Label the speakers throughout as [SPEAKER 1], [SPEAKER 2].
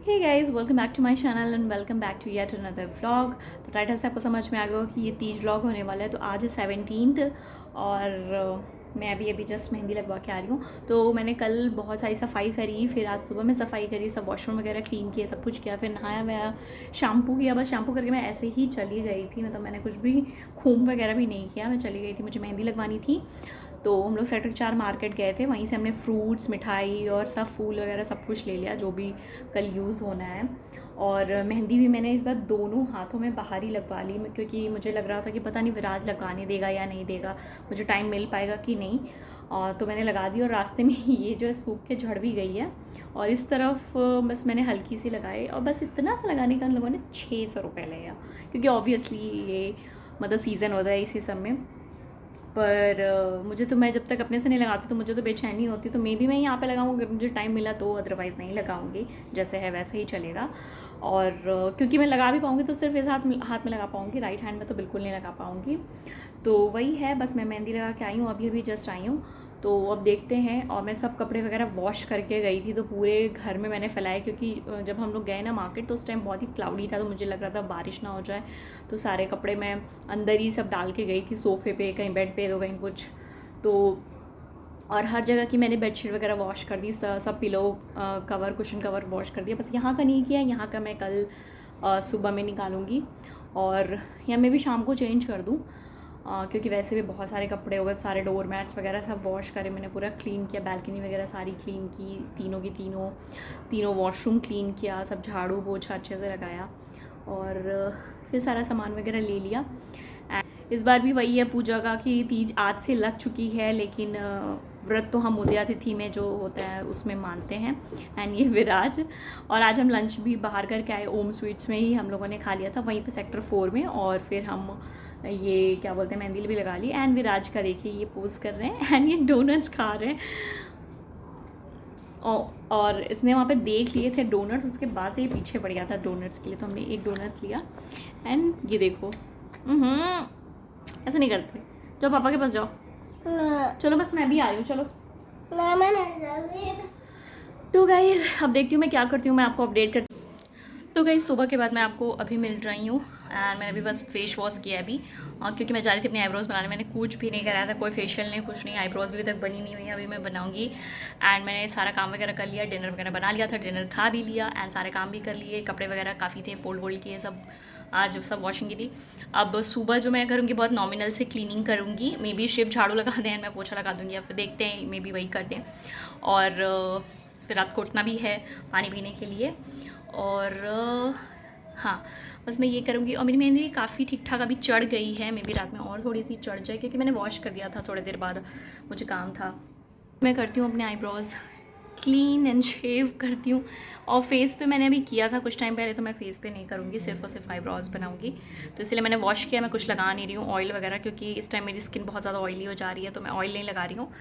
[SPEAKER 1] Hey guys, welcome back to my channel and welcome back to yet another vlog. तो title से आपको समझ में आ गया कि ये तीज व्लॉग होने वाला है। तो आज है 17th और मैं अभी जस्ट मेहंदी लगवा के आ रही हूँ। तो मैंने कल बहुत सारी सफाई करी, फिर आज सुबह में सफाई करी, सब वॉशरूम वगैरह क्लीन किए, सब कुछ किया, फिर नहाया वया, शैम्पू किया। बस शैम्पू करके मैं ऐसे ही चली गई थी, मतलब मैंने कुछ भी खूम वगैरह भी नहीं किया, मैं चली गई थी, मुझे मेहंदी लगवानी थी। तो हम लोग सेक्टर 4 मार्केट गए थे, वहीं से हमने फ्रूट्स, मिठाई और सब फूल वगैरह सब कुछ ले लिया जो भी कल यूज़ होना है। और मेहंदी भी मैंने इस बार दोनों हाथों में बाहर ही लगवा ली, क्योंकि मुझे लग रहा था कि पता नहीं विराज लगाने देगा या नहीं देगा, मुझे टाइम मिल पाएगा कि नहीं। और तो मैंने लगा दी और रास्ते में ये जो है सूख के झड़ भी गई है। और इस तरफ बस मैंने हल्की सी लगाई और बस इतना सा लगाने का उन लोगों ने 600 रुपये लिया, क्योंकि ऑब्वियसली ये मतलब सीज़न होता है इसी सब में। पर मुझे तो, मैं जब तक अपने से नहीं लगाती तो मुझे तो बेचैनी होती, तो मे बी मैं यहाँ पे लगाऊंगी अगर मुझे टाइम मिला तो, अदरवाइज़ नहीं लगाऊंगी, जैसे है वैसे ही चलेगा। और क्योंकि मैं लगा भी पाऊँगी तो सिर्फ इस हाथ में लगा पाऊँगी, राइट हैंड में तो बिल्कुल नहीं लगा पाऊँगी। तो वही है, बस मैं मेहंदी लगा के आई हूँ, अभी जस्ट आई हूँ। तो अब देखते हैं। और मैं सब कपड़े वगैरह वॉश करके गई थी, तो पूरे घर में मैंने फैलाए, क्योंकि जब हम लोग गए ना मार्केट तो उस टाइम बहुत ही क्लाउडी था, तो मुझे लग रहा था बारिश ना हो जाए, तो सारे कपड़े मैं अंदर ही सब डाल के गई थी, सोफ़े पे, कहीं बेड पे तो कहीं कुछ। तो और हर जगह की मैंने बेडशीट वगैरह वॉश कर दी, सब pillow cover, cushion cover wash कर दिया। बस यहाँ का नहीं किया, यहाँ का मैं कल सुबह में निकालूंगी, और या मैं भी शाम को चेंज कर दूँ, क्योंकि वैसे भी बहुत सारे कपड़े हो गए, सारे डोर मैट्स वगैरह सब वॉश करे मैंने, पूरा क्लीन किया, बैल्कनी वगैरह सारी क्लीन की, तीनों की तीनों वॉशरूम क्लीन किया, सब झाड़ू पोछा अच्छे से लगाया, और फिर सारा सामान वगैरह ले लिया। इस बार भी वही है पूजा का कि तीज आज से लग चुकी है, लेकिन व्रत तो हम उदया तिथि में जो होता है उसमें मानते हैं। एंड ये विराज, और आज हम लंच भी बाहर करके आए, ओम स्वीट्स में ही हम लोगों ने खा लिया था, वहीं पे सेक्टर 4 में। और फिर हम ये क्या बोलते हैं, मेहंदी भी लगा ली। एंड विराज का देखिए ये पोज कर रहे हैं एंड ये डोनट्स खा रहे हैं। और इसने वहाँ पे देख लिए थे डोनट्स, उसके बाद से ये पीछे पड़ गया था डोनट्स के लिए, तो हमने एक डोनट्स लिया। एंड ये देखो, ऐसे नहीं करते, जाओ पापा के पास जाओ। चलो बस मैं भी आ रही हूँ, चलो। तो गाइस अब देखती हूँ मैं क्या करती हूँ, मैं आपको अपडेट करती हूँ। तो गाइस सुबह के बाद मैं आपको अभी मिल रही हूँ, एंड मैंने अभी बस फेस वॉश किया अभी, क्योंकि मैं जा रही थी अपने आईब्रोज़ बनाने। मैंने कुछ भी नहीं कराया था, कोई फेशियल नहीं, कुछ नहीं, आईब्रोज़ भी अभी तक बनी नहीं हुई है, अभी मैं बनाऊँगी। एंड मैंने सारा काम वगैरह कर लिया, डिनर वगैरह बना लिया था, डिनर खा भी लिया, एंड सारे काम भी कर लिए, कपड़े वगैरह काफ़ी थे फोल्ड किए, सब आज सब वॉशिंग की थी। अब सुबह जो मैं करूँगी बहुत नॉमिनल से क्लीनिंग करूँगी, मे बी सिर्फ झाड़ू लगा दें, मैं पोछा लगा दूँगी, या फिर देखते हैं मे बी वही कर दें। और फिर रात को उठना भी है पानी पीने के लिए। और हाँ, बस मैं ये करूँगी। और मेरी मेहंदी काफ़ी ठीक ठाक अभी चढ़ गई है, मे बी रात में और थोड़ी सी चढ़ जाए, क्योंकि मैंने वॉश कर दिया था थोड़ी देर बाद, मुझे काम था। मैं करती हूँ अपने आईब्रोज़ क्लीन एंड शेव करती हूँ। और फेस पे मैंने अभी किया था कुछ टाइम पहले, तो मैं फेस पे नहीं करूँगी, सिर्फ और सिर्फ आईब्रोज़ बनाऊँगी। तो इसलिए मैंने वॉश किया, मैं कुछ लगा नहीं रही हूँ ऑयल वगैरह, क्योंकि इस टाइम मेरी स्किन बहुत ज़्यादा ऑयली हो जा रही है, तो मैं ऑयल नहीं लगा रही हूँ।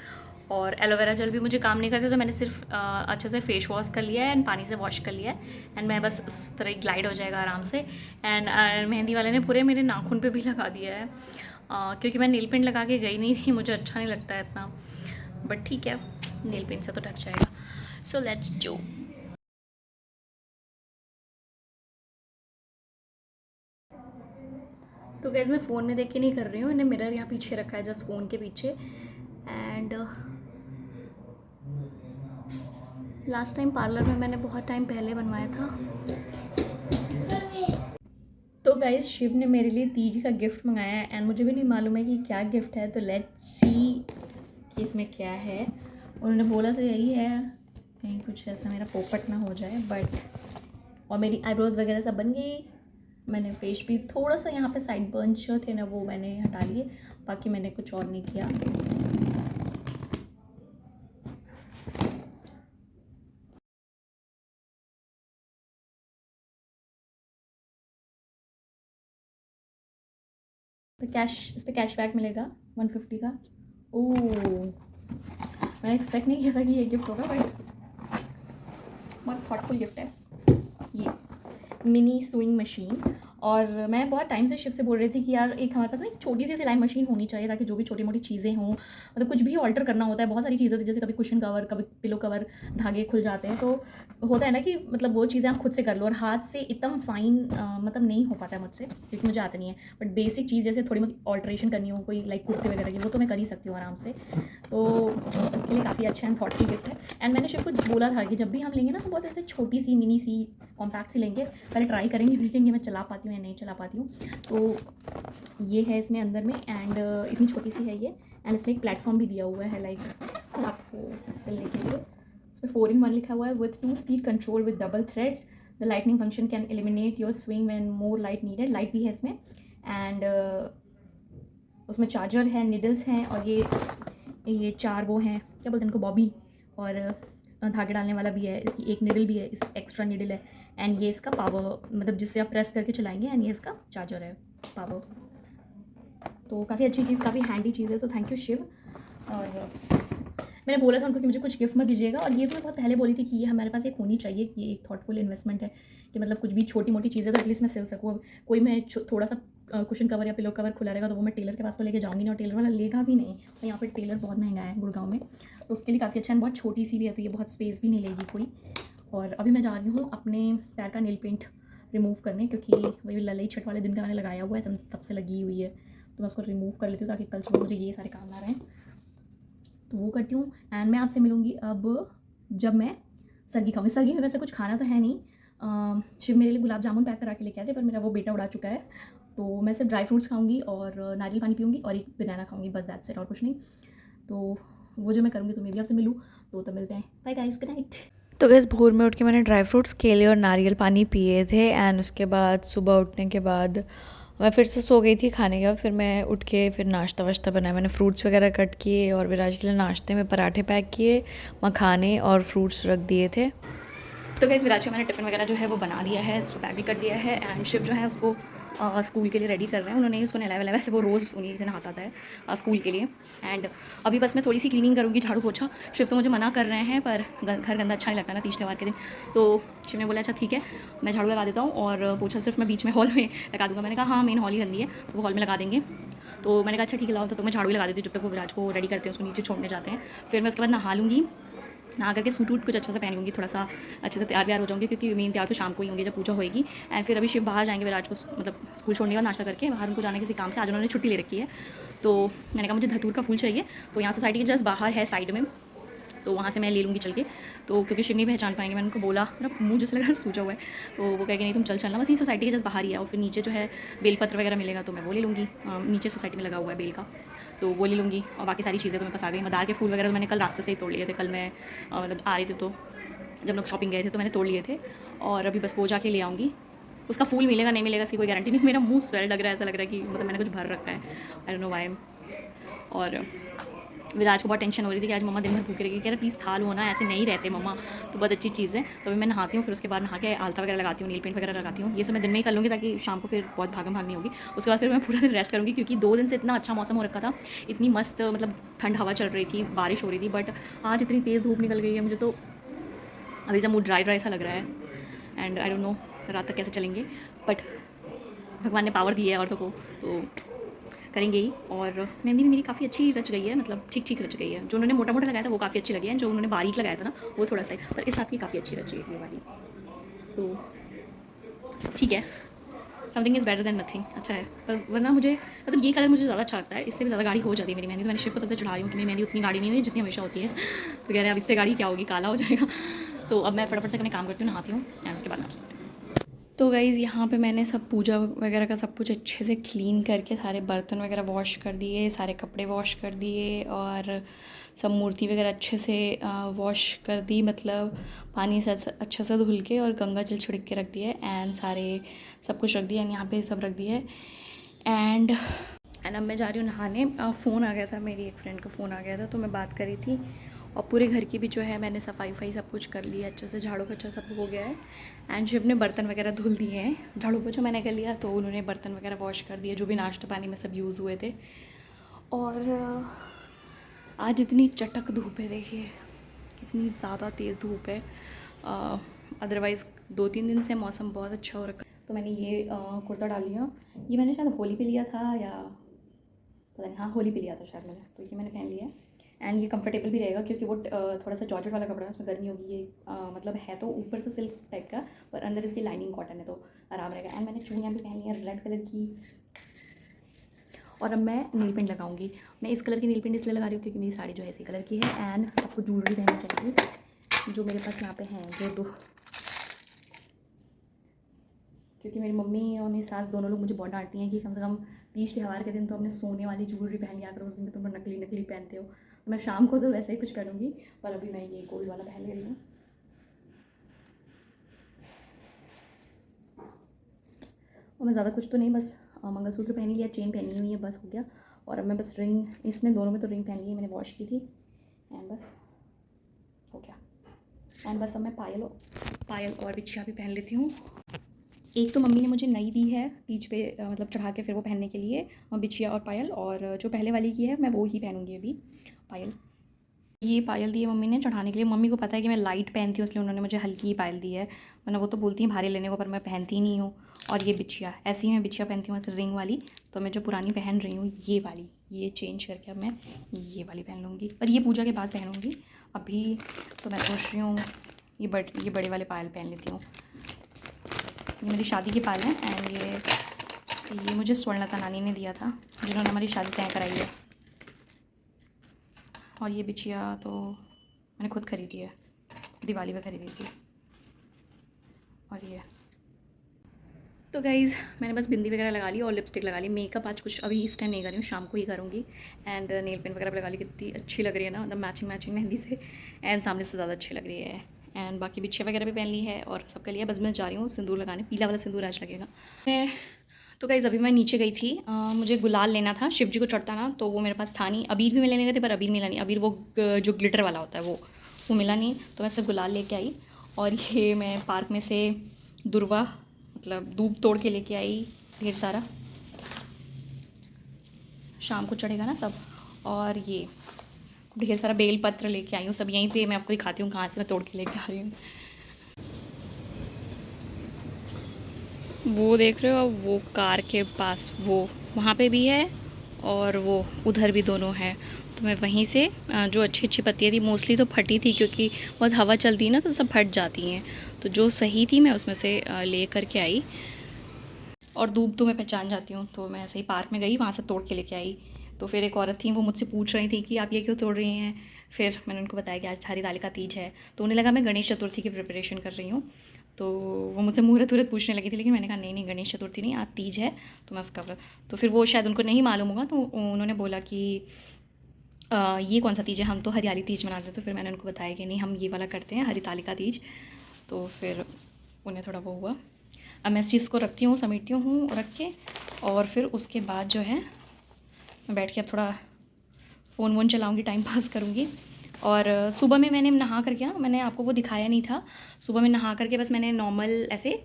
[SPEAKER 1] और एलोवेरा जेल भी मुझे काम नहीं करते, तो मैंने सिर्फ अच्छे से फेस वॉश कर लिया है एंड पानी से वॉश कर लिया है, एंड मैं बस इस तरह ग्लाइड हो जाएगा आराम से। एंड मेहंदी वाले ने पूरे मेरे नाखून पे भी लगा दिया है, क्योंकि मैं नील पेंट लगा के गई नहीं थी, मुझे अच्छा नहीं लगता है इतना, बट ठीक है, नील पेंट से तो ढक जाएगा। So let's do. तो गैस मैं फ़ोन में देख के नहीं कर रही हूँ, मैंने मिरर यहाँ पीछे रखा है, जस्ट फ़ोन के पीछे। एंड लास्ट टाइम पार्लर में मैंने बहुत टाइम पहले बनवाया था। तो गाइस शिव ने मेरे लिए तीज का गिफ्ट मंगाया है, एंड मुझे भी नहीं मालूम है कि क्या गिफ्ट है, तो लेट्स सी कि इसमें क्या है। उन्होंने बोला तो यही है, कहीं कुछ ऐसा मेरा पोपट ना हो जाए, बट। और मेरी आईब्रोज़ वगैरह सब बन गई, मैंने फेस भी थोड़ा सा यहाँ पे साइड बर्न्स जो थे ना वो मैंने हटा लिए, बाकी मैंने कुछ और नहीं किया। तो इस पर कैशबैक मिलेगा 150 का। ओह, मैंने एक्सपेक्ट नहीं किया था कि ये गिफ्ट होगा, बट बहुत थॉटफुल गिफ्ट है ये मिनी स्विंग मशीन। और मैं बहुत टाइम से शिव से बोल रही थी कि यार एक हमारे पास ना एक छोटी सी सिलाई मशीन होनी चाहिए, ताकि जो भी छोटी मोटी चीज़ें हों, मतलब कुछ भी ऑल्टर करना होता है, बहुत सारी चीज़ें होती है, जैसे कभी कुशन कवर, कभी पिलो कवर, धागे खुल जाते हैं, तो होता है ना कि मतलब वो चीज़ें आप खुद से कर लो, और हाथ से एकदम फाइन मतलब नहीं हो पाता है मुझसे, क्योंकि मुझे आता नहीं है। बट बेसिक चीज़ जैसे थोड़ी बहुत ऑल्ट्रेशन करनी हो, कोई लाइक कुर्ते वगैरह की, वो तो मैं कर ही सकती हूँ आराम से। तो इसके लिए काफ़ी अच्छा एंड थॉटफुल गिफ्ट है। एंड मैंने शिव को बोला था कि जब भी हम लेंगे ना, तो बहुत ऐसे छोटी सी मिनी सी कॉम्पैक्ट सी लेंगे, पहले ट्राई करेंगे, देखेंगे मैं चला पाती हूँ या नहीं चला पाती हूँ। तो ये है इसमें अंदर में, एंड इतनी छोटी सी है ये, एंड इसमें एक प्लेटफॉर्म भी दिया हुआ है, लाइक आपको इससे लेके इसमें 4-in-1 लिखा हुआ है, with 2 speed control with double threads, the lightning function can eliminate your swing when more light needed. Light भी है इसमें, एंड उसमें चार्जर है, निडल्स हैं, और ये 4 वो हैं, क्या बोलते हैं इनको, बॉबी, और धागे डालने वाला भी है, इसकी एक निडल भी है, इस एक्स्ट्रा निडल है, एंड ये इसका पावर, मतलब जिससे आप प्रेस करके चलाएंगे, एंड ये इसका चार्जर है, पावर। तो काफ़ी अच्छी चीज़, काफ़ी हैंडी चीज़ है, तो थैंक यू शिव। और मैंने बोला था उनको कि मुझे कुछ गिफ्ट मत दीजिएगा, और ये तो मैं बहुत पहले बोली थी कि ये हमारे पास एक होनी चाहिए, कि ये एक थॉटफुल इन्वेस्टमेंट है, कि मतलब कुछ भी छोटी मोटी चीज़ें तो एटलीस्ट मैं सिल सकूँ। अब कोई मैं थोड़ा सा कुशन कवर या पिलो कवर खुला रहेगा, तो वो मैं टेलर के पास तो लेके जाऊँगी नहीं, और टेलर वाला लेगा भी नहीं, और यहाँ पर टेलर बहुत महंगा है गुड़गांव में, तो उसके लिए काफ़ी अच्छा है। बहुत छोटी सी भी है, तो ये बहुत स्पेस भी नहीं लेगी कोई। और अभी मैं जा रही हूँ अपने पैर का नेल पेंट रिमूव करने, क्योंकि वही ललई छठ वाले दिन का मैंने लगाया हुआ है, तब से लगी हुई है, तो मैं उसको रिमूव कर लेती हूँ, ताकि कल सुबह मुझे ये सारे काम ना रहें। तो वो करती हूँ, एंड मैं आपसे मिलूँगी अब जब मैं सर्गी खाऊँगी। सर्गी में वैसे कुछ खाना तो है नहीं, शिव मेरे लिए गुलाब जामुन पैक करा के लेके आए थे, पर मेरा वो बेटा उड़ा चुका है, तो मैं सिर्फ ड्राई फ्रूट्स खाऊँगी और नारियल पानी पीऊँगी और एक बनाना खाऊँगी, बस दैट्स इट, और कुछ नहीं। तो वो जो मैं करूँगी, तो मैं भी आपसे मिलूँ, तो तब मिलते हैं। Bye guys, good night.
[SPEAKER 2] तो गैस भोर में उठ के मैंने ड्राई फ्रूट्स, केले और नारियल पानी पिए थे, एंड उसके बाद सुबह उठने के बाद मैं फिर से सो गई थी खाने के बाद। फिर मैं उठ के फिर नाश्ता वाश्ता बनाया, मैंने फ्रूट्स वगैरह कट किए, और विराज के लिए नाश्ते में पराठे पैक किए, मखाने और फ्रूट्स रख दिए थे।
[SPEAKER 1] तो गैस विराज का मैंने टिफ़िन वगैरह जो है वो बना दिया है, उसको पैक भी कर दिया है, एंड शिव जो है उसको स्कूल के लिए रेडी कर रहे हैं। उन्होंने उसको नहलाया वहलाया, वैसे वो रोज़ उन्हीं से नहाता था स्कूल के लिए। एंड अभी बस मैं थोड़ी सी क्लीनिंग करूँगी, झाड़ू पोछा। शिव तो मुझे मना कर रहे हैं, पर घर गंदा अच्छा नहीं लगता ना तीज त्यौहार के दिन, तो शिव ने बोला अच्छा ठीक है, मैं झाड़ू लगा देता हूँ, और पोछा सिर्फ मैं बीच में हॉल में लगा दूँगा। मैंने कहा हाँ, मेन हॉल ही गंदी है, तो वो हॉल में लगा देंगे। तो मैंने कहा अच्छा ठीक है, लाओ, तब तक मैं झाड़ू ही लगा देती हूँ, जब तक वो विराज को रेडी करते हैं, उसको नीचे छोड़ने जाते हैं। फिर मैं उसके बाद नहा लूँगी, नहा करके सूट वूट कुछ अच्छा से पहनूंगी, थोड़ा सा अच्छे से तैयार हो जाऊँगी, क्योंकि मेन तैयार तो शाम को ही होंगे जब पूजा होएगी। एंड फिर अभी शिव बाहर जाएंगे विराज को मतलब स्कूल छोड़ने का नाश्ता करके, बाहर उनको जाने किसी काम से, आज उन्होंने छुट्टी ले रखी है। तो मैंने कहा मुझे धतूर का फूल चाहिए, तो यहाँ सोसाइटी के जस्ट बाहर है साइड में, तो वहाँ से मैं ले लूँगी चल के। तो क्योंकि शिव नहीं पहचान पाएंगे, मैंने उनको बोला, मेरा मुँह जैसे लगा सूजा हुआ है, तो वो कहेंगे नहीं तुम चलना, बस ये सोसाइटी के जस्ट बाहर ही है। और फिर नीचे जो है बेलपत्र वगैरह मिलेगा, तो मैं वो ले लूँगी, नीचे सोसाइटी में लगा हुआ है बेल का, तो वो ले लूँगी। और बाकी सारी चीज़ें तो मेरे पास आ गई। मदार के फूल वगैरह तो मैंने कल रास्ते से ही तोड़ लिए थे, कल मैं मतलब आ रही थी, तो जब लोग शॉपिंग गए थे तो मैंने तोड़ लिए थे, और अभी बस वो जाके ले आऊँगी। उसका फूल मिलेगा नहीं मिलेगा इसकी कोई गारंटी नहीं। मेरा मुंह स्वेल लग रहा है, ऐसा लग रहा है कि मतलब मैंने कुछ भर रखा है, आई डोंट नो व्हाई। और विराज को बहुत टेंशन हो रही थी कि आज मम्मा दिन भर भूखे रहेगी, कह रहा प्लीज़ खा लो ना, ऐसे नहीं रहते मम्मा, तो बहुत अच्छी चीज़ है। तो अभी मैं नहाती हूँ, फिर उसके बाद नहा के आलता वगैरह लगाती हूँ, नील पेंट वगैरह लगाती हूँ, ये सब मैं दिन में ही कर लूँगी, ताकि शाम को फिर बहुत भागम भागनी होगी। उसके बाद फिर मैं पूरा दिन रेस्ट करूँगी, क्योंकि 2 दिन से इतना अच्छा मौसम हो रखा था, इतनी मस्त मतलब ठंड हवा चल रही थी, बारिश हो रही थी, बट आज इतनी तेज़ धूप निकल गई है, मुझे तो अभी से मुँह ड्राई ड्राई सा लग रहा है। एंड आई डोंट नो रात तक कैसे चलेंगे, बट भगवान ने पावर दी है औरतों को, तो करेंगे ही। और मेहंदी भी मेरी काफ़ी अच्छी रच गई है, मतलब ठीक ठीक रच गई है। जो उन्होंने मोटा मोटा लगाया था वो काफ़ी अच्छी लगी है, जो उन्होंने बारीक लगाया था ना वो थोड़ा सा, पर इस हाथ की काफ़ी अच्छी रची है ये वाली, तो ठीक है, something is better than nothing, अच्छा है। पर वरना मुझे मतलब ये कलर मुझे ज़्यादा अच्छा लगता है, इससे भी ज़्यादा गाढ़ी हो जाती है मेरी मेहंदी। तो मैंने शिव को तब से चढ़ा रही हूँ कि मेरी मेहंदी उतनी गाढ़ी नहीं हुई जितनी हमेशा होती है, तो कह रहे हैं अब इससे गाढ़ी क्या होगी, काला हो जाएगा। तो अब मैं फटाफट से अपने काम करती हूँ, नहाती हूँ, एंड उसके बाद मैं आपसे। तो गाइज़ यहाँ पे मैंने सब पूजा वगैरह का सब कुछ अच्छे से क्लीन करके सारे बर्तन वगैरह वॉश कर दिए, सारे कपड़े वॉश कर दिए, और सब मूर्ति वगैरह अच्छे से वॉश कर दी, मतलब पानी से अच्छे से धुल के, और गंगा जल छिड़क के रख दिए, एंड सारे सब कुछ रख दिया, एंड यहाँ पे सब रख दिया है। एंड अब मैं जा रही हूँ नहाने। फ़ोन आ गया था, मेरी एक फ्रेंड का फ़ोन आ गया था, तो मैं बात करी थी, और पूरे घर की भी जो है मैंने सफाई वफाई सब कुछ कर लिया, अच्छे से झाड़ू पोछा सब हो गया है। एंड शिव ने बर्तन वगैरह धुल दिए हैं, झाड़ू पोछा मैंने कर लिया, तो उन्होंने बर्तन वगैरह वॉश कर दिए जो भी नाश्ता पानी में सब यूज़ हुए थे। और आज इतनी चटक धूप है, देखिए कितनी ज़्यादा तेज़ धूप है। अदरवाइज़ 2-3 दिन से मौसम बहुत अच्छा हो रखा है। तो मैंने ये कुर्ता डाल लिया। ये मैंने शायद होली पे लिया था या पता नहीं, हाँ होली पे लिया था शायद मैंने, तो ये मैंने पहन लिया है। एंड ये कंफर्टेबल भी रहेगा क्योंकि वो थोड़ा सा जॉर्जेट वाला कपड़ा है, उसमें गर्मी होगी। ये मतलब है तो ऊपर से सिल्क टाइप का, पर अंदर इसकी लाइनिंग कॉटन है, तो आराम रहेगा। एंड मैंने चूड़ियाँ भी पहन ली हैं रेड कलर की। और अब मैं नील पेंट लगाऊंगी। मैं इस कलर की नील पेंट इसलिए लगा रही हूँ क्योंकि मेरी साड़ी जो है इसी कलर की है। एंड आपको ज्वेलरी पहननी चाहिए, जो मेरे पास यहाँ पे हैं जो दो, क्योंकि मेरी मम्मी और मेरी सास दोनों लोग मुझे बहुत डांटती हैं कि कम से कम तीज त्यौहार के दिन तो अपने सोने वाली ज्वेलरी पहन लिया करो, उस दिन तुम नकली नकली पहनते हो। तो मैं शाम को तो वैसे ही कुछ करूँगी, पर अभी मैं ये गोल्ड वाला पहन ले रही हूँ। और मैं ज़्यादा कुछ तो नहीं, बस मंगलसूत्र पहन लिया, चेन पहनी हुई है, बस हो गया। और अब मैं बस रिंग, इसमें दोनों में तो रिंग पहन ली है, मैंने वॉश की थी। एंड बस हो गया। एंड बस अब मैं पायल और बिछिया भी पहन लेती हूँ। एक तो मम्मी ने मुझे नई दी है तीज पे, मतलब चढ़ा के फिर वो पहनने के लिए, बिछिया और पायल। और जो पहले वाली की है मैं वो ही पहनूंगी अभी, पायल। ये पायल दी है मम्मी ने चढ़ाने के लिए। मम्मी को पता है कि मैं लाइट पहनती हूँ, इसलिए उन्होंने मुझे हल्की ही पायल दी है, वरना वो तो बोलती हैं भारी लेने को, पर मैं पहनती नहीं हूँ। और ये बिछिया, ऐसी ही मैं बिछिया पहनती हूँ ऐसे रिंग वाली। तो मैं जो पुरानी पहन रही हूँ ये वाली, ये चेंज करके अब मैं ये वाली पहन लूँगी, पर ये पूजा के बाद पहनूँगी। अभी तो मैं सोच रही हूँ ये बड़े वाले पायल पहन लेती हूँ। ये मेरी शादी के पायल हैं। एंड ये मुझे स्वर्णलता नानी ने दिया था, जिन्होंने हमारी शादी तय कराई है। और ये बिछिया तो मैंने खुद ख़रीदी है, दिवाली पे ख़रीदी थी। और ये तो गाइज़ मैंने बस बिंदी वगैरह लगा ली और लिपस्टिक लगा ली। मेकअप आज कुछ अभी इस टाइम नहीं कर रही हूँ, शाम को ही करूँगी। एंड नेल पेंट वगैरह लगा ली, कितनी अच्छी लग रही है ना, मतलब मैचिंग मेहंदी से। एंड सामने से ज़्यादा अच्छी लग रही है। एंड बाकी बिछिया वगैरह भी पहन ली है और सब कर लिया। बस मैं जा रही हूँ सिंदूर लगाने, पीला वाला सिंदूर आज लगेगा। तो गाइज़ अभी मैं नीचे गई थी, मुझे गुलाल लेना था, शिव जी को चढ़ता ना, तो वो मेरे पास था नहीं। अबीर भी मैं लेने गए थे, पर अबीर मिला नहीं। अबीर वो जो ग्लिटर वाला होता है वो मिला नहीं, तो मैं सिर्फ गुलाल लेके आई। और ये मैं पार्क में से दुर्वा मतलब दूब तोड़ के लेके आई ढेर सारा, शाम को चढ़ेगा ना सब। और ये ढेर सारा बेल पत्र लेके आई हूँ, सब यहीं पे मैं आपको दिखाती हूँ कहाँ से मैं तोड़ के लेके आ रही हूँ। वो देख रहे हो, वो कार के पास वो वहाँ पे भी है और वो उधर भी दोनों है। तो मैं वहीं से जो अच्छी अच्छी पत्तियाँ थी, मोस्टली तो फटी थी क्योंकि बहुत हवा चलती है ना, तो सब फट जाती हैं। तो जो सही थी मैं उसमें से ले करके आई। और दूब तो मैं पहचान जाती हूँ, तो मैं ऐसे ही पार्क में गई, वहाँ से तोड़ के लेके आई। तो फिर एक औरत थी, वो मुझसे पूछ रही थी कि आप ये क्यों तोड़ रही हैं। फिर मैंने उनको बताया कि आज हरितालिका तीज है, तो उन्हें लगा मैं गणेश चतुर्थी की प्रिपरेशन कर रही हूँ। तो वो मुझसे मुहूर्त वूहर्त पूछने लगी थी, लेकिन मैंने कहा नहीं गणेश चतुर्थी नहीं, आज तीज है, तो मैं उसका तो फिर वो शायद उनको नहीं मालूम होगा, तो उन्होंने बोला कि ये कौन सा तीज है, हम तो हरियाली तीज मनाते हैं। तो फिर मैंने उनको बताया कि नहीं हम ये वाला करते हैं, हरितालिका तीज। तो फिर उन्हें थोड़ा वो हुआ। अब मैं इस चीज़ को रखती हूँ, समेटती हूँ रख के, और फिर उसके बाद जो है मैं बैठ के अब थोड़ा फ़ोन वोन चलाऊँगी, टाइम पास करूँगी। और सुबह में मैंने नहा करके ना, मैंने आपको वो दिखाया नहीं था, सुबह में नहा करके बस मैंने नॉर्मल ऐसे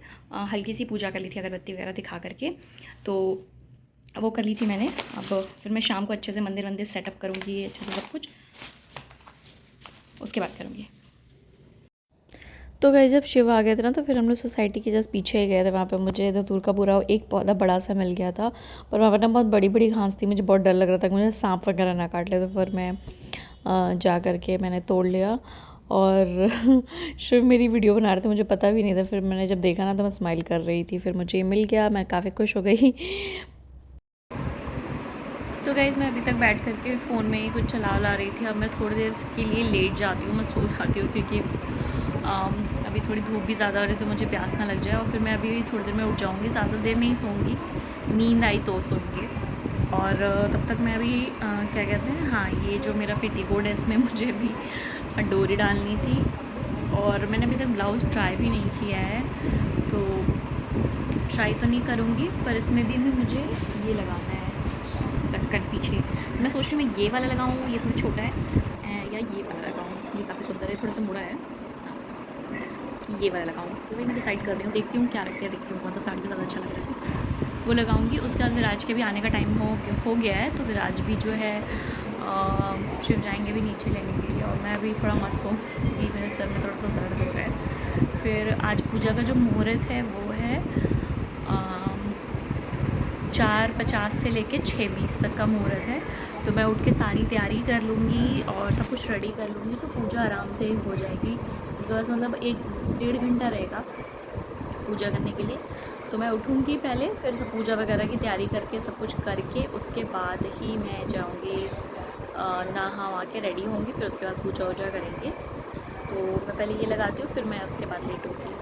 [SPEAKER 1] हल्की सी पूजा कर ली थी, अगरबत्ती वगैरह दिखा करके, तो वो कर ली थी मैंने। अब फिर मैं शाम को अच्छे से मंदिर सेटअप करूँगी, अच्छे से सब कुछ, उसके बाद करूँगी।
[SPEAKER 2] तो गाइस जब शिव आ गए थे ना, तो फिर हम लोग सोसाइटी के जस्ट पीछे ही गए थे। वहाँ पे मुझे धतूर का पूरा एक पौधा बड़ा सा मिल गया था, पर वहाँ पर ना बहुत बड़ी बड़ी घास थी, मुझे बहुत डर लग रहा था कि मुझे सांप वगैरह ना काट ले। तो फिर मैं जा कर के मैंने तोड़ लिया। और शिव मेरी वीडियो बना रहे थे, मुझे पता भी नहीं था। फिर मैंने जब देखा ना तो मैं स्माइल कर रही थी, फिर मुझे मिल गया, मैं काफ़ी खुश हो गई।
[SPEAKER 1] तो गाइज़ मैं अभी तक बैठ करके फ़ोन में ही कुछ चला रही थी। अब मैं थोड़ी देर के लिए लेट जाती हूँ, मैं सो जाती हूँ, क्योंकि अभी थोड़ी धूप भी ज़्यादा हो रही है, तो मुझे प्यास ना लग जाए। और फिर मैं अभी थोड़ी देर में उठ जाऊँगी, ज़्यादा देर नहीं सोऊंगी, नींद आई तो सोऊंगी। और तब तक मैं अभी क्या कहते हैं, हाँ ये जो मेरा पेटीकोट है इसमें मुझे अभी डोरी डालनी थी, और मैंने अभी तक ब्लाउज़ ट्राई भी नहीं किया है, तो ट्राई तो नहीं करूँगी, पर इसमें भी मुझे ये लगाना है कट पीछे। तो मैं सोच रही हूँ मैं ये वाला लगाऊँ, ये थोड़ा छोटा है, या ये वाला लगाऊँ, ये काफ़ी सुंदर है, थोड़ा सा मुड़ा है, हाँ ये वाला लगाऊँ। तो वही मैं डिसाइड कर रही हूँ, देखती हूँ क्या रखते हैं, देखती हूँ कौन सा साड़ी पे ज़्यादा अच्छा लग रहा है, वो लगाऊंगी। उसके बाद विराज के भी आने का टाइम हो गया है, तो विराज भी जो है शिव जाएंगे भी नीचे लेने के लिए, और मैं अभी थोड़ा मस्त हूँ, ये मेरे सर में थोड़ा सा दर्द हो रहा है। फिर आज पूजा का जो मुहूर्त है वो है 4:50 से लेके 6:20 तक का मुहूर्त है। तो मैं उठ के सारी तैयारी कर लूँगी और सब कुछ रेडी कर लूँगी, तो पूजा आराम से हो जाएगी। बस मतलब 1-1.5 घंटा रहेगा पूजा करने के लिए। तो मैं उठूँगी पहले, फिर सब पूजा वगैरह की तैयारी करके सब कुछ करके उसके बाद ही मैं जाऊँगी, नहा वहा के रेडी होंगी, फिर उसके बाद पूजा वूजा करेंगे। तो मैं पहले ये लगाती हूँ, फिर मैं उसके बाद लेटूँगी।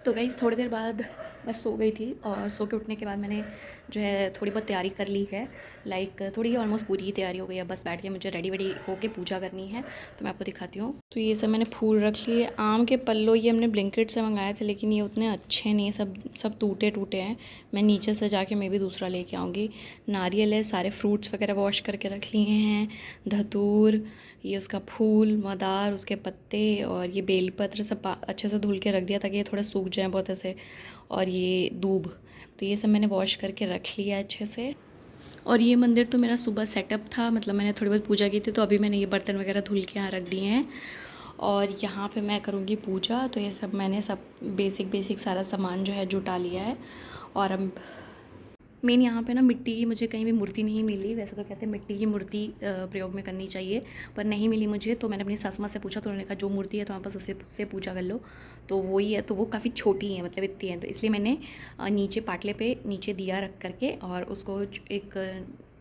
[SPEAKER 1] तो गाइस थोड़ी देर बाद मैं सो गई थी, और सो के उठने के बाद मैंने जो है थोड़ी बहुत तैयारी कर ली है। लाइक थोड़ी ऑलमोस्ट पूरी ही तैयारी हो गई है, बस बैठ के मुझे रेडी वेडी होके पूजा करनी है। तो मैं आपको दिखाती हूँ। तो ये सब मैंने फूल रख लिए। आम के पल्लो ये हमने ब्लिंकिट से मंगाए थे, लेकिन ये उतने अच्छे नहीं, सब टूटे टूटे हैं। मैं नीचे से जाके मैं भी दूसरा लेके आऊँगी। नारियल है, सारे फ्रूट्स वगैरह वॉश करके रख लिए हैं। धतूर, ये उसका फूल, मदार, उसके पत्ते और ये बेलपत्र सब अच्छे से धुल के रख दिया ताकि ये थोड़े सूख जाएँ बहुत ऐसे। और ये दूब, तो ये सब मैंने वॉश करके रख लिया अच्छे से। और ये मंदिर तो मेरा सुबह सेटअप था, मतलब मैंने थोड़ी बहुत पूजा की थी, तो अभी मैंने ये बर्तन वगैरह धुल के यहाँ रख दिए हैं। और यहाँ पे मैं करूँगी पूजा। तो ये सब मैंने सब बेसिक सारा सामान जो है जुटा लिया है। और अब मेन यहाँ पे ना मिट्टी की मुझे कहीं भी मूर्ति नहीं मिली। वैसे तो कहते हैं मिट्टी की मूर्ति प्रयोग में करनी चाहिए, पर नहीं मिली मुझे। तो मैंने अपनी सासू माँ से पूछा, तो उन्होंने कहा जो मूर्ति है तुम्हारे पास उससे पूजा कर लो। तो वही है, तो वो काफ़ी छोटी है, मतलब इतनी है। तो इसलिए मैंने नीचे पाटले पे नीचे दिया रख करके और उसको एक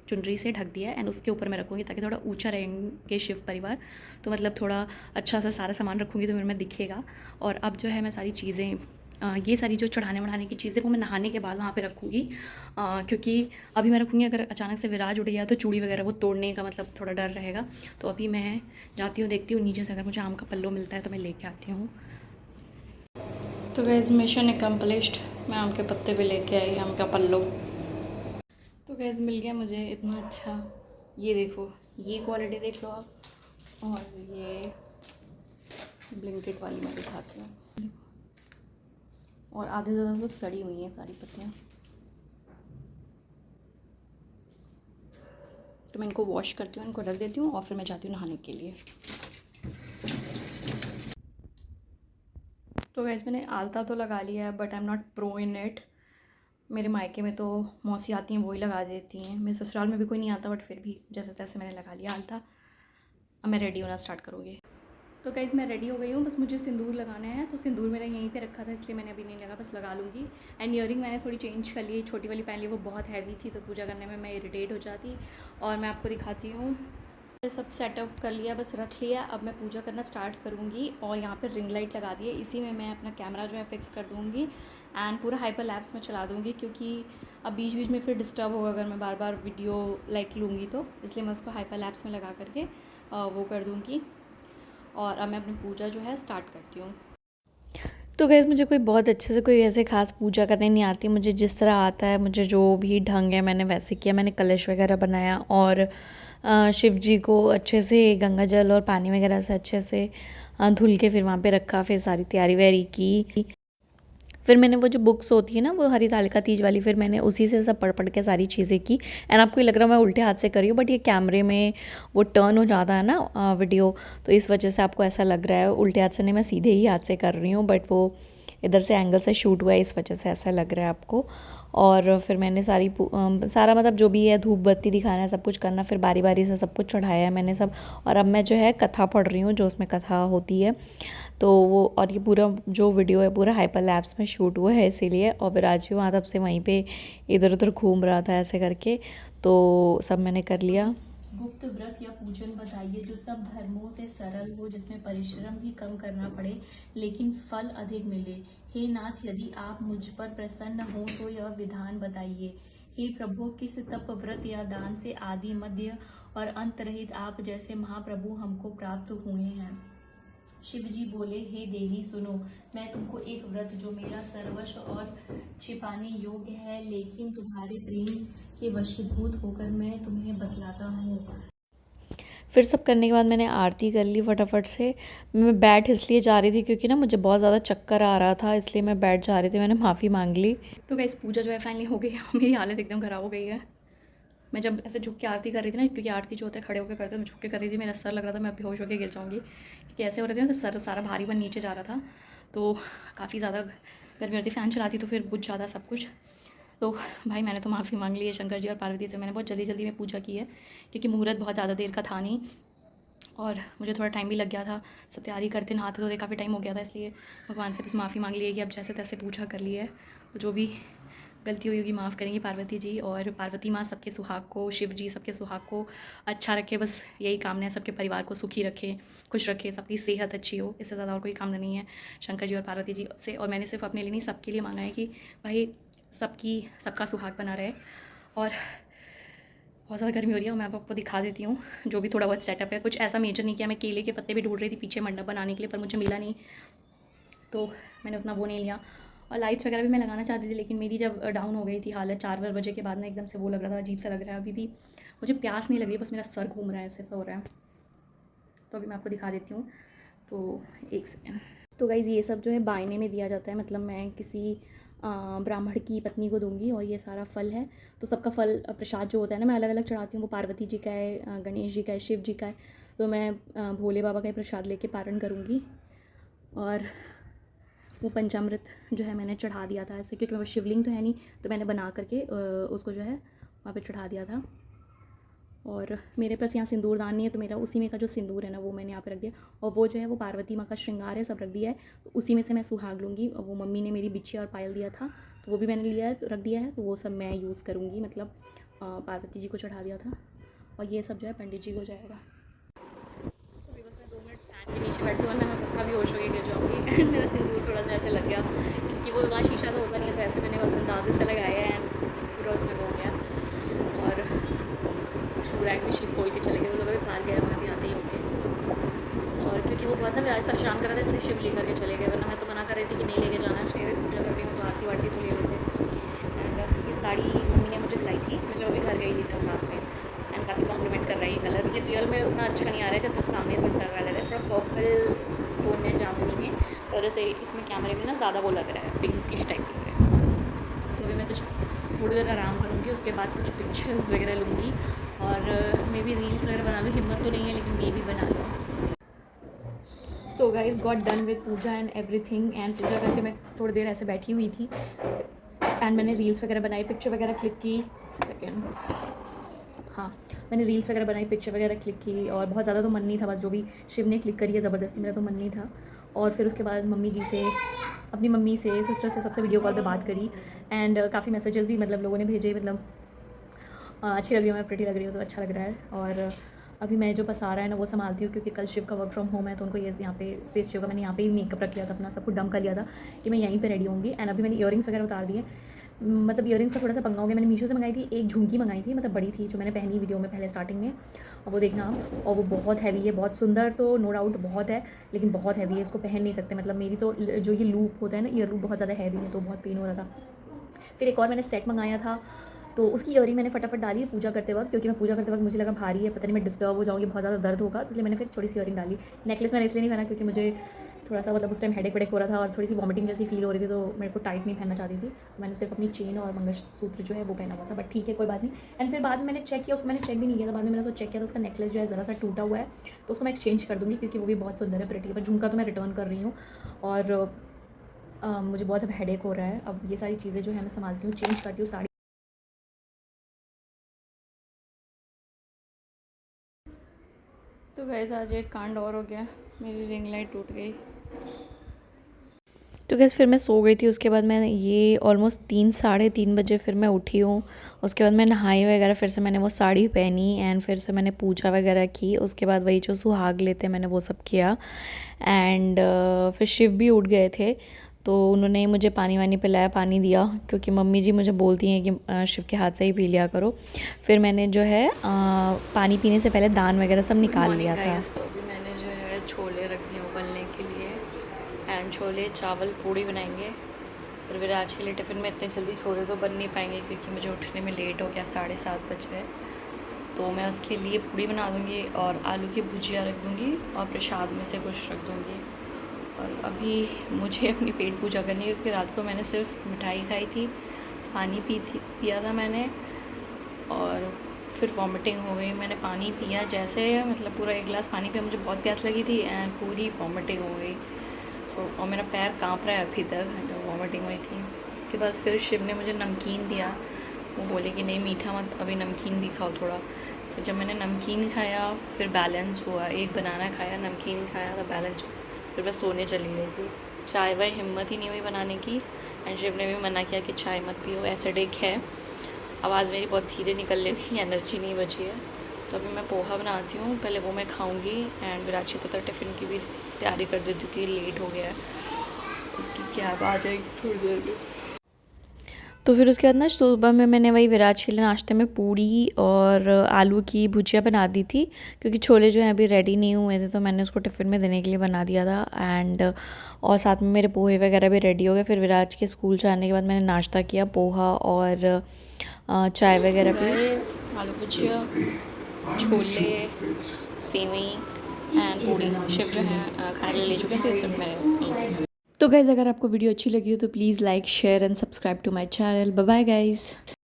[SPEAKER 1] चुनरी से ढक दिया एंड उसके ऊपर मैं रखूँगी ताकि थोड़ा ऊंचा रहेंगे शिव परिवार। तो मतलब थोड़ा अच्छा सा सारा सामान रखूँगी तो मेरे में दिखेगा। और अब जो है मैं सारी चीज़ें ये सारी जो चढ़ाने वढ़ाने की चीज़ें वो मैं नहाने के बाद वहाँ पे रखूँगी, क्योंकि अभी मैं रखूँगी अगर अचानक से विराज उड़ गया तो चूड़ी वगैरह वो तोड़ने का मतलब थोड़ा डर रहेगा। तो अभी मैं जाती हूँ, देखती हूँ नीचे से अगर मुझे आम का पल्लो मिलता है तो मैं लेके आती हूँ। तो गैस मिशन एकम्प्लिश्ड, मैं आम के पत्ते भी लेके आई, आम का पल्लो। तो गैस मिल गया मुझे इतना अच्छा। ये देखो, ये क्वालिटी देख लो आप। और ये ब्लिंकिट वाली मैं दिखाती हूँ। और आधे ज़्यादा तो सड़ी हुई हैं सारी पत्तियाँ। तो मैं इनको वॉश करती हूँ, इनको रख देती हूँ और फिर मैं जाती हूँ नहाने के लिए। तो वैसे मैंने आलता तो लगा लिया है, but I am not pro in it. मेरे मायके में तो मौसी आती हैं, वही लगा देती हैं। मेरे ससुराल में भी कोई नहीं आता, बट फिर भी जैसे तैसे मैंने लगा लिया आलता। अब मैं रेडी होना स्टार्ट करूँगी। तो गाइज़ मैं रेडी हो गई हूँ, बस मुझे सिंदूर लगाना है। तो सिंदूर मेरा यहीं पे रखा था, इसलिए मैंने अभी नहीं लगा, बस लगा लूँगी। एंड ईयरिंग मैंने थोड़ी चेंज कर ली, छोटी वाली पहन ली, वो बहुत हैवी थी तो पूजा करने में मैं इरिटेट हो जाती। और मैं आपको दिखाती हूँ, सब सेटअप कर लिया, बस रख लिया। अब मैं पूजा करना स्टार्ट करूँगी। और यहाँ पर रिंग लाइट लगा दी है, इसी में मैं अपना कैमरा जो है फिक्स कर दूँगी एंड पूरा हाइपर लैप्स में चला दूँगी, क्योंकि अब बीच बीच में फिर डिस्टर्ब होगा अगर मैं बार बार वीडियो लाइक लूँगी तो। इसलिए मैं उसको हाइपर लैप्स में लगा करके वो कर दूँगी। और अब मैं अपनी पूजा जो है स्टार्ट करती हूँ।
[SPEAKER 2] तो गैस मुझे कोई बहुत अच्छे से कोई ऐसे खास पूजा करने नहीं आती। मुझे जिस तरह आता है, मुझे जो भी ढंग है मैंने वैसे किया। मैंने कलश वगैरह बनाया और शिव जी को अच्छे से गंगा जल और पानी वगैरह से अच्छे से धुल के फिर वहाँ पे रखा। फिर सारी तैयारी वैयारी की। फिर मैंने वो जो बुक्स होती है ना, वो हरितालिका तीज वाली, फिर मैंने उसी से सब पढ़ के सारी चीज़ें की। एंड आपको ये लग रहा है मैं उल्टे हाथ से कर रही हूँ, बट ये कैमरे में वो टर्न हो जाता है ना वीडियो, तो इस वजह से आपको ऐसा लग रहा है। उल्टे हाथ से नहीं, मैं सीधे ही हाथ से कर रही हूँ, बट वो इधर से एंगल से शूट हुआ है, इस वजह से ऐसा लग रहा है आपको। और फिर मैंने सारा मतलब जो भी है धूप बत्ती दिखाना है, सब कुछ करना, फिर बारी बारी से सब कुछ चढ़ाया है मैंने सब। और अब मैं जो है कथा पढ़ रही हूँ, जो उसमें कथा होती है तो वो। और ये पूरा जो वीडियो है पूरा हाइपर लैप्स में शूट हुआ है इसीलिए। और विराज भी वहाँ तब से वहीं पे इधर उधर घूम रहा था ऐसे करके, तो सब मैंने कर लिया।
[SPEAKER 1] गुप्त व्रत या पूजन बताइए जो सब धर्मों से सरल हो, जिसमें परिश्रम भी कम करना पड़े लेकिन फल अधिक मिले। हे नाथ, यदि आप मुझ पर प्रसन्न हो तो यह विधान बताइए। हे प्रभु, किस तप व्रत या दान से आदि मध्य और अंत रहित आप जैसे महाप्रभु हमको प्राप्त हुए हैं। शिव जी बोले, हे देवी सुनो, मैं तुमको एक व्रत जो मेरा सर्वस्व और छिपाने योग्य है, लेकिन तुम्हारे प्रेम के वशीभूत होकर मैं तुम्हें बतलाता हूँ।
[SPEAKER 2] फिर सब करने के बाद मैंने आरती कर ली फटाफट से। मैं बैठ इसलिए जा रही थी क्योंकि ना मुझे बहुत ज़्यादा चक्कर आ रहा था, इसलिए मैं बैठ जा रही थी। मैंने माफ़ी मांग ली।
[SPEAKER 1] तो गाइस पूजा जो है फाइनली हो गई है। मेरी हालत एकदम ख़राब हो गई है। मैं जब ऐसे झुक के आरती कर रही थी ना, क्योंकि आरती जो होता है खड़े होकर करते हैं, मैं झुक के कर रही थी, मेरा सर लग रहा था मैं बेहोश होकर गिर जाऊँगी, क्योंकि ऐसे हो रहे थे ना, तो सर सारा भारी बन नीचे जा रहा था। तो काफ़ी ज़्यादा गर्मी होती, फ़ैन चलाती तो फिर बुझ जाता सब कुछ। तो भाई मैंने तो माफ़ी मांग ली है शंकर जी और पार्वती से। मैंने बहुत जल्दी जल्दी में पूजा की है क्योंकि मुहूर्त बहुत ज़्यादा देर का था नहीं और मुझे थोड़ा टाइम भी लग गया था। सब तैयारी करते नहाते धोते काफ़ी टाइम हो गया था, इसलिए भगवान से बस माफ़ी मांग ली है कि अब जैसे तैसे पूजा कर ली है। तो जो भी गलती हुई होगी माफ़ करेंगी पार्वती जी, और पार्वती माँ सबके सुहाग को, शिव जी सबके सुहाग को अच्छा रखे, बस यही कामना है। सबके परिवार को सुखी रखे, खुश रखे, सबकी सेहत अच्छी हो, इससे ज़्यादा और कोई कामना नहीं है शंकर जी और पार्वती जी से। और मैंने सिर्फ अपने लिए नहीं, सबके लिए मांगा है कि भाई सबका सुहाग बना रहे। और बहुत ज़्यादा गर्मी हो रही है और मैं आपको दिखा देती हूँ जो भी थोड़ा बहुत सेटअप है। कुछ ऐसा मेजर नहीं किया, मैं केले के पत्ते भी ढूंढ रही थी पीछे मंडप बनाने के लिए, पर मुझे मिला नहीं, तो मैंने उतना वो नहीं लिया। और लाइट्स वगैरह भी मैं लगाना चाहती थी, लेकिन मेरी जब डाउन हो गई थी हालत 4 बजे के बाद ना, एकदम से वो लग रहा था, अजीब सा लग रहा है। अभी भी मुझे प्यास नहीं लग रही, बस मेरा सर घूम रहा है, ऐसा हो रहा है। तो अभी मैं आपको दिखा देती हूँ, तो एक सेकेंड। तो गाइज़ ये सब जो है बायने में दिया जाता है, मतलब मैं किसी ब्राह्मण की पत्नी को दूंगी, और ये सारा फल है। तो सबका फल प्रसाद जो होता है ना, मैं अलग अलग चढ़ाती हूँ। वो पार्वती जी का है, गणेश जी का है, शिव जी का है। तो मैं भोले बाबा का ही प्रसाद लेके पारण करूँगी। और वो पंचामृत जो है मैंने चढ़ा दिया था ऐसे, क्योंकि मेरे पास शिवलिंग तो है नहीं, तो मैंने बना करके उसको जो है वहाँ पे चढ़ा दिया था। और मेरे पास यहाँ सिंदूरदान नहीं है, तो मेरा उसी में का जो सिंदूर है ना, वो मैंने यहाँ पे रख दिया। और वो जो है वो पार्वती माँ का श्रृंगार है, सब रख दिया है। तो उसी में से मैं सुहाग लूँगी। वो मम्मी ने मेरी बिछिया और पायल दिया था, तो वो भी मैंने लिया है, तो रख दिया है। तो वो सब मैं यूज़ करूँगी, मतलब पार्वती जी को चढ़ा दिया था। और ये सब जो है पंडित जी को जाएगा। अभी बस मैं 2 मिनट फैन के नीचे बैठी हूँ, वरना मैं पक्का भी होश होकर गिर जाऊँगी। एंड मेरा सिंदूर थोड़ा सा ऐसे लग गया, क्योंकि वो वहाँ शीशा तो होता नहीं है, तो ऐसे मैंने बस अंदाजे से लगाया है, एंड पूरा उसमें हो गया। और शूरैग भी शिव खोल के चले गए, वो लोग अभी बाहर गए, वहाँ भी आते ही होंगे। और क्योंकि वो बहुत ना आज परेशान कर रहा था, इसलिए शिव लेकर के चले गए, वरना मैं तो मना कर रही थी कि नहीं लेके जाना चाहिए, पूजा कर रही हूँ तो आरती वारती तो ले लेते। एंड ये साड़ी मम्मी ने मुझे दिलाई थी, मैं जब अभी घर गई थी तब लास्ट टाइम। एंड काफ़ी कॉम्प्लीमेंट कर रही है कलर। ये रियल में उतना अच्छा नहीं आ रहा है जितना सामने से इसका कलर है, थोड़ा पर्पल टोन में, जामुनी में, और जैसे इसमें कैमरे में ना ज़्यादा वो लग रहा है, पिंकिश टाइप लग रहा है। तो अभी मैं कुछ थोड़ी देर आराम करूँगी, उसके बाद कुछ पिक्चर्स वगैरह लूँगी, और मे बी रील्स वगैरह बना लूँ। हिम्मत तो नहीं है, लेकिन मे भी बना लूँ। So guys got done with puja and everything. And पूजा करके मैं थोड़ी देर ऐसे बैठी हुई थी, एंड मैंने रील्स वगैरह बनाई, पिक्चर वगैरह क्लिक की। सेकेंड, हाँ, मैंने रील्स वगैरह बनाई, पिक्चर वगैरह क्लिक की। और बहुत ज़्यादा तो मन नहीं था, बस जो भी शिव ने क्लिक करी है ज़बरदस्ती, मेरा तो मन नहीं था। और फिर उसके बाद मम्मी जी से, अपनी मम्मी से, सिस्टर से, सबसे वीडियो कॉल पे बात करी। एंड काफ़ी मैसेजेस भी मतलब लोगों ने भेजे, मतलब अच्छी लग रही हूँ मैं, प्रिटी लग रही हूँ, तो अच्छा लग रहा है। और अभी मैं जो पसारा है ना वो संभालती हूँ, क्योंकि कल शिव का वर्क फ्रॉम होम है, तो उनको ये यहाँ पे स्पेस शिव का मैंने यहाँ पे ही मेकअप रख लिया था, अपना सब कुछ डंप कर लिया था कि मैं यहीं पे रेडी होंगी। एंड अभी मैंने ईयरिंग्स वगैरह उतार दिए। मतलब ईयरिंग्स का थोड़ा सा पंगा हो गया। मैंने मीशो से मंगाई थी, एक झुमकी मंगाई थी, मतलब बड़ी थी, जो मैंने पहनी वीडियो में पहले स्टार्टिंग में, और वो देखना आप। और वो बहुत हैवी है, बहुत सुंदर तो नो डाउट बहुत है, लेकिन बहुत हैवी है, इसको पहन नहीं सकते। मतलब मेरी तो जो ये लूप होता है ना, ईयर लूप बहुत ज़्यादा हैवी है, तो बहुत पेन हो रहा था। फिर एक और मैंने सेट मंगाया था, तो उसकी ईयरिंग मैंने फटाफट डाली पूजा करते वक्त, क्योंकि मैं पूजा करते वक्त मुझे लगा भारी है, पता नहीं मैं डिस्टर्ब हो जाऊँगी, बहुत ज़्यादा दर्द होगा, तो इसलिए मैंने फिर छोटी सी ईयरिंग डाली। नेकलेस मैंने इसलिए नहीं पहना क्योंकि मुझे थोड़ा सा मतलब उस टाइम हेडेक वेडेक हो रहा था, और थोड़ी सी वॉमिटिंग जैसी फील हो रही थी, तो मेरे को टाइट नहीं पहनना चाहती थी, तो मैंने सिर्फ अपनी चेन और मंगलसूत्र जो है वो पहना हुआ था। बट ठीक है, कोई बात नहीं। एंड फिर बाद में मैंने चेक किया, उसको मैंने चेक भी नहीं किया था, बाद में मैंने उसको चेक किया, तो उसका नेकलेस जो है ज़रा सा टूटा हुआ है, तो उसको मैं एक्सचेंज कर दूँगी, क्योंकि वो भी बहुत सुंदर है, प्रिटी है। पर झुमका तो मैं रिटर्न कर रही हूँ, और मुझे बहुत अब हेडेक हो रहा है। अब ये सारी चीज़ें जो है मैं संभालती हूँ, चेंज करती हूँ साड़ी। तो गैस आज एक कांड और हो गया, मेरी रिंग लाइट टूट गई।
[SPEAKER 2] तो गैस फिर मैं सो गई थी। उसके बाद मैं ये ऑलमोस्ट 3 साढ़े 3 बजे फिर मैं उठी हूँ। उसके बाद मैं नहाई वगैरह, फिर से मैंने वो साड़ी पहनी, एंड फिर से मैंने पूजा वगैरह की। उसके बाद वही जो सुहाग लेते मैंने वो सब किया। एंड फिर शिव भी उठ गए थे, तो उन्होंने मुझे पानी वानी पिलाया, पानी दिया, क्योंकि मम्मी जी मुझे बोलती हैं कि शिव के हाथ से ही पी लिया करो। फिर मैंने जो है पानी पीने से पहले दान वगैरह सब निकाल लिया था।
[SPEAKER 1] तो अभी मैंने जो है छोले रख दिए उबलने के लिए, एंड छोले चावल पूड़ी बनाएंगे। और फिर आज के लिए टिफ़िन में इतने जल्दी छोले तो बन नहीं पाएंगे, क्योंकि मुझे उठने में लेट हो गया, 7:30 बज गए। तो मैं उसके लिए पूड़ी बना दूँगी और आलू की भुजिया रख दूँगी, और प्रसाद में से कुछ रख दूँगी। और अभी मुझे अपनी पेट पूजा करनी है, क्योंकि रात को मैंने सिर्फ मिठाई खाई थी, पानी पिया था मैंने, और फिर वॉमिटिंग हो गई। मैंने पानी पिया जैसे, मतलब पूरा 1 गिलास पानी पिया, मुझे बहुत प्यास लगी थी, एंड पूरी वॉमिटिंग हो गई। तो और मेरा पैर काँप रहा है अभी तक, जो वॉमिट वॉमिटिंग हुई थी। उसके बाद फिर शिव ने मुझे नमकीन दिया, वो बोले कि नहीं मीठा मत, अभी नमकीन भी खाओ थोड़ा। तो जब मैंने नमकीन खाया फिर बैलेंस हुआ, एक बनाना खाया, नमकीन खाया तो बैलेंस हुआ। फिर मैं सोने चली गई थी। चाय वाय हिम्मत ही नहीं हुई बनाने की, एंड शिव ने भी मना किया कि चाय मत पियो, एसिडिक है। आवाज़ मेरी बहुत धीरे निकल रही, एनर्जी नहीं बची है। तो अभी मैं पोहा बनाती हूँ, पहले वो मैं खाऊंगी एंड विराची तथा टिफ़िन की भी तैयारी कर देती हूँ कि लेट हो गया है, उसकी कैब आ जाएगी थोड़ी देर में।
[SPEAKER 2] तो फिर उसके बाद ना सुबह में मैंने वही विराज के लिए नाश्ते में पूड़ी और आलू की भुजिया बना दी थी, क्योंकि छोले जो हैं अभी रेडी नहीं हुए थे तो मैंने उसको टिफ़िन में देने के लिए बना दिया था। एंड और साथ में मेरे पोहे वगैरह भी रेडी हो गए। फिर विराज के स्कूल जाने के बाद मैंने नाश्ता किया, पोहा और चाय वगैरह पी।
[SPEAKER 1] आलू भुजिया, छोले, सेवई एंड पूड़ी शिव जो है खाने ले चुके थे, सिर्फ मेरे।
[SPEAKER 2] तो गाइज़ अगर आपको वीडियो अच्छी लगी हो तो please like share and subscribe to my channel. Bye bye guys.